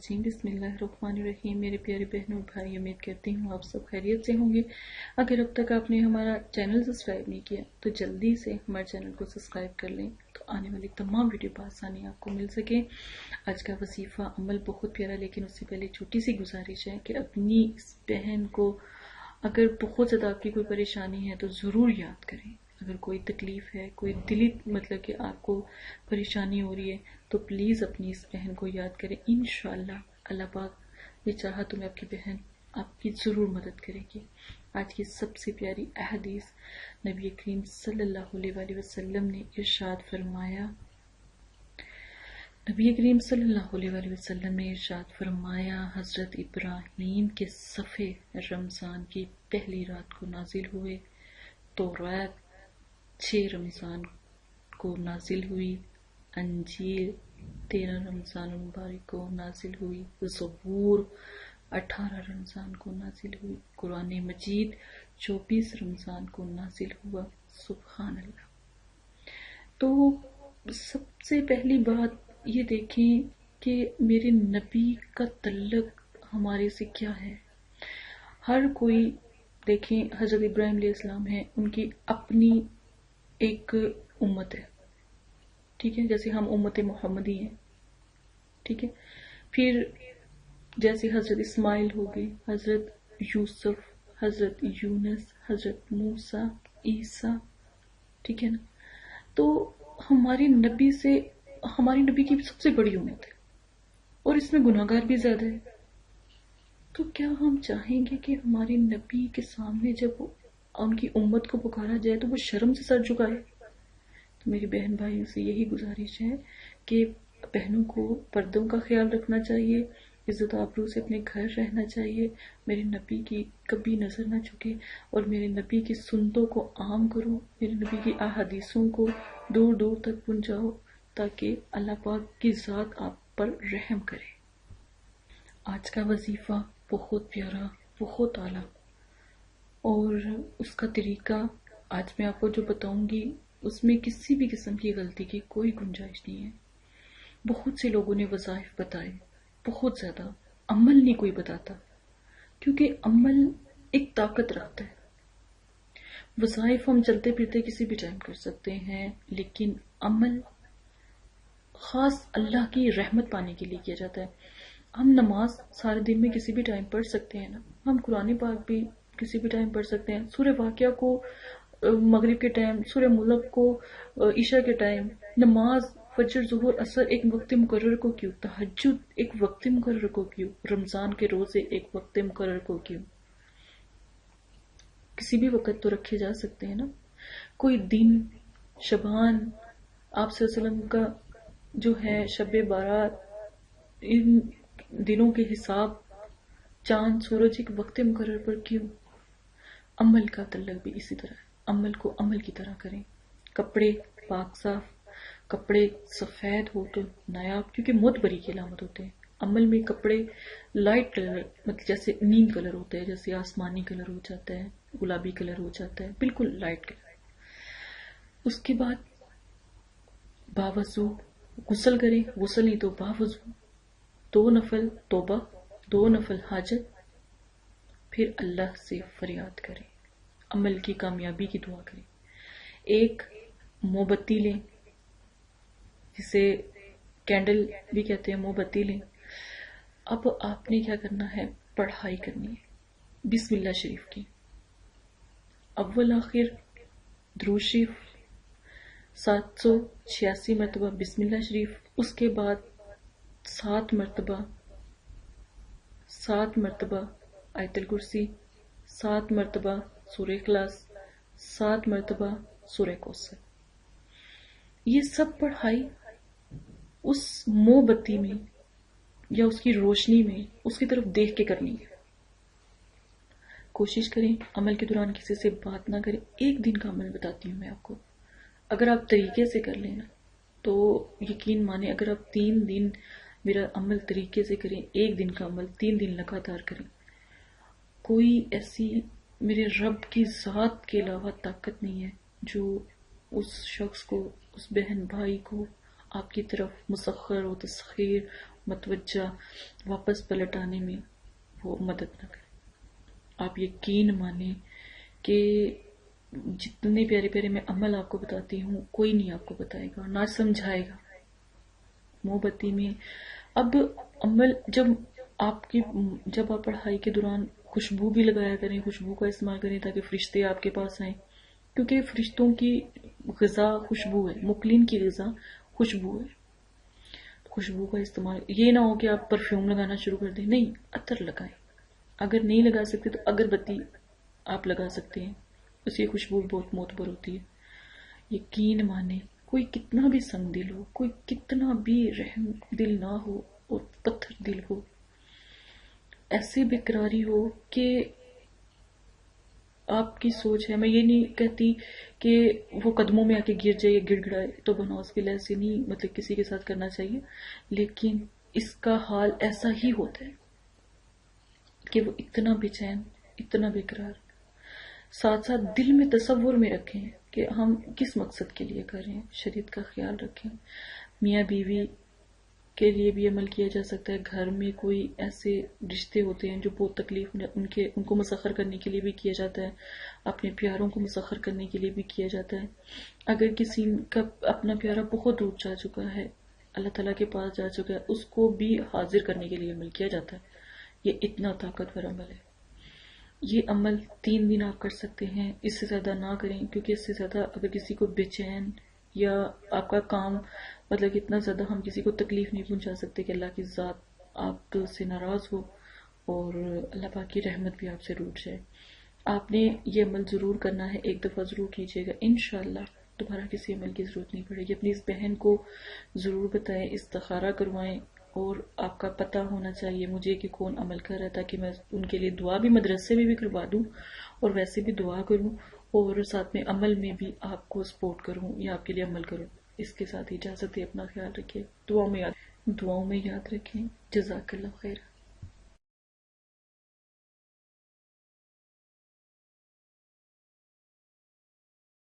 بسم اللہ الرحمن الرحیم. میرے پیارے بہنوں بھائی، امید کرتی ہوں آپ سب خیریت سے ہوں گے. اگر اب تک آپ نے ہمارا چینل سبسکرائب نہیں کیا تو جلدی سے ہمارے چینل کو سبسکرائب کر لیں تو آنے والی تمام ویڈیو بآسانی آپ کو مل سکے. آج کا وظیفہ عمل بہت پیارا، لیکن اس سے پہلے چھوٹی سی گزارش ہے کہ اپنی اس بہن کو اگر بہت زیادہ آپ کی کوئی پریشانی ہے تو ضرور یاد کریں. اگر کوئی تکلیف ہے، کوئی دلی مطلب کہ آپ کو پریشانی ہو رہی ہے تو پلیز اپنی اس بہن کو یاد کریں. انشاءاللہ اللہ پاک نے چاہا تو میں آپ کی بہن آپ کی ضرور مدد کرے گی. آج کی سب سے پیاری احادیث نبی کریم صلی اللہ علیہ وآلہ وسلم نے ارشاد فرمایا. نبی کریم صلی اللہ علیہ وآلہ وسلم نے ارشاد فرمایا، حضرت ابراہیم کے صفحے رمضان کی پہلی رات کو نازل ہوئے تو رات 6 رمضان کو نازل ہوئی، انجیل 13 رمضان المبارک کو نازل ہوئی، زبور 18 رمضان کو نازل ہوئی، قرآن مجید 24 رمضان کو نازل ہوا. سبحان اللہ. تو سب سے پہلی بات یہ دیکھیں کہ میرے نبی کا تعلق ہمارے سے کیا ہے. ہر کوئی دیکھیں، حضرت ابراہیم علیہ السلام ہیں، ان کی اپنی ایک امت ہے، ٹھیک ہے، جیسے ہم امت محمدی ہیں، ٹھیک ہے. پھر جیسے حضرت اسماعیل ہو گئے، حضرت یوسف، حضرت یونس، حضرت موسیٰ، عیسیٰ، ٹھیک ہے نا. تو ہمارے نبی سے ہماری نبی کی سب سے بڑی امت ہے اور اس میں گناہ گار بھی زیادہ ہے. تو کیا ہم چاہیں گے کہ ہمارے نبی کے سامنے جب ان کی امت کو پکارا جائے تو وہ شرم سے سر جھکائے؟ تو میری بہن بھائیوں سے یہی گزارش ہے کہ بہنوں کو پردوں کا خیال رکھنا چاہیے، عزت آبرو سے اپنے گھر رہنا چاہیے، میرے نبی کی کبھی نظر نہ چکے اور میرے نبی کی سنتوں کو عام کرو، میرے نبی کی احادیثوں کو دور دور تک پہنچاؤ تاکہ اللہ پاک کی ذات آپ پر رحم کرے. آج کا وظیفہ بہت پیارا، بہت اعلیٰ، اور اس کا طریقہ آج میں آپ کو جو بتاؤں گی اس میں کسی بھی قسم کی غلطی کی کوئی گنجائش نہیں ہے. بہت سے لوگوں نے وظائف بتائے، بہت زیادہ. عمل نہیں کوئی بتاتا کیونکہ عمل ایک طاقت رکھتا ہے. وظائف ہم چلتے پھرتے کسی بھی ٹائم کر سکتے ہیں، لیکن عمل خاص اللہ کی رحمت پانے کے لیے کیا جاتا ہے. ہم نماز سارے دن میں کسی بھی ٹائم پڑھ سکتے ہیں نا، ہم قرآن پاک بھی کسی بھی ٹائم پڑھ سکتے ہیں، سورہ واقعہ کو مغرب کے ٹائم، سورہ ملک کو عشاء کے ٹائم. نماز فجر ظہر اثر ایک وقت مقرر کو کیوں، تہجد ایک وقت مقرر کو کیوں، رمضان کے روزے ایک وقت مقرر کو کیوں؟ کسی بھی وقت تو رکھے جا سکتے ہیں نا. کوئی دن شبان آپ صلی اللہ علیہ وسلم کا جو ہے شب بارات، ان دنوں کے حساب چاند سورج ایک وقت مقرر پر کیوں؟ عمل کا تعلق بھی اسی طرح ہے. عمل کو عمل کی طرح کریں. کپڑے پاک صاف، کپڑے سفید ہو تو نایاب، کیونکہ موت بری کی علامت ہوتے ہیں. عمل میں کپڑے لائٹ کلر، مطلب جیسے نیم کلر ہوتا ہے، جیسے آسمانی کلر ہو جاتا ہے، گلابی کلر ہو جاتا ہے، بالکل لائٹ کلر. اس کے بعد باوضو غسل کریں، غسل نہیں تو باوضو 2 نفل توبہ، 2 نفل حاجت، پھر اللہ سے فریاد کریں، عمل کی کامیابی کی دعا کریں. ایک موم بتی لیں، جسے کینڈل بھی کہتے ہیں، موم بتی لیں. اب آپ نے کیا کرنا ہے، پڑھائی کرنی ہے بسم اللہ شریف کی. اول آخر درود شریف 786 مرتبہ بسم اللہ شریف، اس کے بعد 7 مرتبہ آیت الکرسی، 7 مرتبہ سورہ اخلاص، 7 مرتبہ سورہ کوثر. یہ سب پڑھائی اس موم بتی میں یا اس کی روشنی میں اس کی طرف دیکھ کے کرنی ہے. کوشش کریں عمل کے دوران کسی سے بات نہ کریں. ایک دن کا عمل بتاتی ہوں میں آپ کو، اگر آپ طریقے سے کر لیں نا تو یقین مانیں، اگر آپ 3 دن میرا عمل طریقے سے کریں، ایک دن کا عمل 3 دن لگاتار کریں، کوئی ایسی میرے رب کی ذات کے علاوہ طاقت نہیں ہے جو اس شخص کو، اس بہن بھائی کو آپ کی طرف مسخر و تسخیر متوجہ واپس پلٹ آنے میں وہ مدد نہ کرے. آپ یقین مانیں کہ جتنے پیارے پیارے میں عمل آپ کو بتاتی ہوں کوئی نہیں آپ کو بتائے گا، نہ سمجھائے گا. موم بتی میں اب عمل جب آپ پڑھائی کے دوران خوشبو بھی لگایا کریں، خوشبو کا استعمال کریں تاکہ فرشتے آپ کے پاس آئیں، کیونکہ فرشتوں کی غذا خوشبو ہے، مقلین کی غذا خوشبو ہے. خوشبو کا استعمال یہ نہ ہو کہ آپ پرفیوم لگانا شروع کر دیں، نہیں، عطر لگائیں. اگر نہیں لگا سکتے تو اگربتی آپ لگا سکتے ہیں، اس کی خوشبو بہت معتبر ہوتی ہے. یقین مانیں کوئی کتنا بھی سنگ دل ہو، کوئی کتنا بھی رحم دل نہ ہو اور پتھر دل ہو، ایسے بےقراری ہو کہ آپ کی سوچ ہے، میں یہ نہیں کہتی کہ وہ قدموں میں آ کے گر جائے، گڑ گڑائے، تو بناؤس کے لحاظ سے نہیں مطلب کسی کے ساتھ کرنا چاہیے، لیکن اس کا حال ایسا ہی ہوتا ہے کہ وہ اتنا بے چین، اتنا بے قرار. ساتھ ساتھ دل میں تصور میں رکھیں کہ ہم کس مقصد کے لیے کر رہے ہیں، شریعت کا خیال رکھیں. میاں بیوی کے لیے بھی عمل کیا جا سکتا ہے. گھر میں کوئی ایسے رشتے ہوتے ہیں جو بہت تکلیف ان کو مسخر کرنے کے لیے بھی کیا جاتا ہے، اپنے پیاروں کو مسخر کرنے کے لیے بھی کیا جاتا ہے. اگر کسی کا اپنا پیارا بہت دور جا چکا ہے، اللہ تعالیٰ کے پاس جا چکا ہے، اس کو بھی حاضر کرنے کے لیے عمل کیا جاتا ہے. یہ اتنا طاقتور عمل ہے. یہ عمل 3 دن آپ کر سکتے ہیں، اس سے زیادہ نہ کریں، کیونکہ اس سے زیادہ اگر کسی کو بے چین یا آپ کا کام مطلب اتنا زیادہ ہم کسی کو تکلیف نہیں پہنچا سکتے کہ اللہ کی ذات آپ سے ناراض ہو اور اللہ پاک کی رحمت بھی آپ سے روٹ جائے. آپ نے یہ عمل ضرور کرنا ہے، ایک دفعہ ضرور کیجیے گا، انشاءاللہ دوبارہ کسی عمل کی ضرورت نہیں پڑے گی. اپنی اس بہن کو ضرور بتائیں، استخارہ کروائیں، اور آپ کا پتہ ہونا چاہیے مجھے کہ کون عمل کر رہا ہے، تاکہ میں ان کے لیے دعا بھی مدرسے میں بھی کروا دوں اور ویسے بھی دعا کروں اور ساتھ میں عمل میں بھی آپ کو سپورٹ کروں یا آپ کے لیے عمل کروں. اس کے ساتھ اجازت ہے، اپنا خیال رکھیے، دعاؤں میں یاد رکھیں. جزاک اللہ خیر.